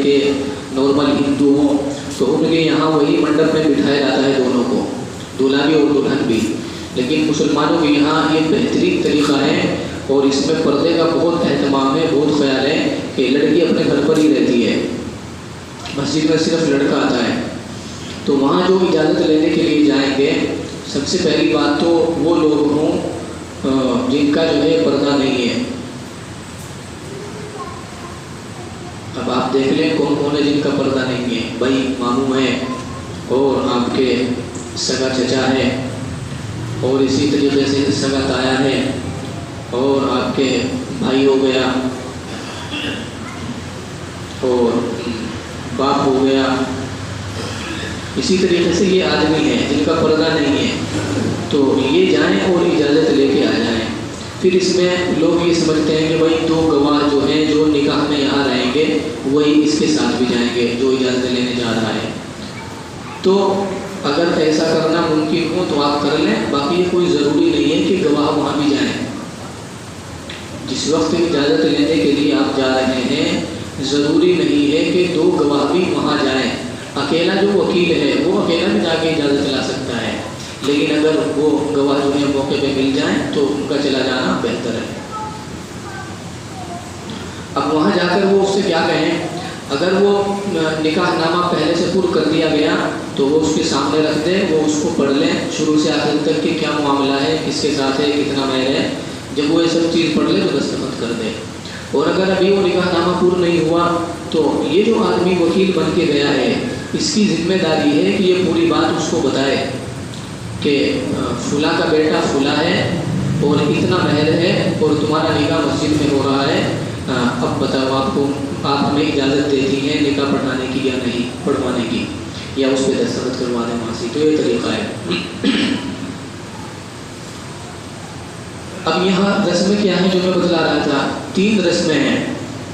के नॉर्मल हिंदू हों तो उनके यहाँ वही मंडप में बिठाया जाता है दोनों को, दूल्हा भी और दुल्हन भी। लेकिन मुसलमानों के यहाँ ये बेहतरीन तरीक़ा है और इसमें पर्दे का बहुत अहतमाम है, बहुत ख्याल है कि लड़की अपने घर पर ही रहती है, मस्जिद में सिर्फ लड़का आता है। तो वहाँ जो इजाज़त लेने के लिए जाएंगे, सबसे पहली बात तो वो लोग हों जिनका जो है पर्दा नहीं है। अब आप देख लें कौन कौन है जिनका पर्दा नहीं है। भाई मामू है और आपके सगा चचा है और इसी तरीके से सगा ताया है और आपके भाई हो गया और बाप हो गया। इसी तरीके से ये आदमी है जिनका पर्दा नहीं है, तो ये जाएं और इजाज़त लेके आ जाएं। फिर इसमें लोग ये समझते हैं कि भाई दो गवाह जो हैं जो निकाह में यहाँ रहेंगे वही इसके साथ भी जाएंगे जो इजाज़त लेने जा रहा है। तो अगर ऐसा करना मुमकिन हो तो आप कर लें, बाकी ये कोई ज़रूरी नहीं है कि गवाह वहाँ भी जाएं। जिस वक्त इजाज़त लेने के लिए आप जा रहे हैं ज़रूरी नहीं है कि दो गवाह भी वहाँ जाएं। अकेला जो वकील है वो अकेला भी जाके इजाज़त ला सकता है, लेकिन अगर वो गवाह जो है मौके पे मिल जाएं तो उनका चला जाना बेहतर है। अब वहाँ जाकर वो उससे क्या कहें, अगर वो निकाहनामा पहले से पूरा कर दिया गया तो वो उसके सामने रख दे, वो उसको पढ़ लें शुरू से आखिर तक कि क्या मामला है, किसके साथ है, कितना महर है। जब वो ये सब चीज़ पढ़ ले तो दस्तखत कर दे। और अगर अभी वो निकाहनामा पूरा नहीं हुआ तो ये जो आदमी वकील बन के गया है इसकी जिम्मेदारी है कि ये पूरी बात उसको बताए कि फुला का बेटा फुला है और इतना महर है और तुम्हारा निकाह मस्जिद में हो रहा है, अब बताओ आप हमें इजाज़त देती हैं निकाह पढ़ाने की या नहीं पढ़वाने की, या उस पर दस्तखत करवा दें वहाँ से। तो ये तरीक़ा है। अब यहाँ रस्में क्या हैं जो मैं बतला रहा था, 3 रस्में हैं।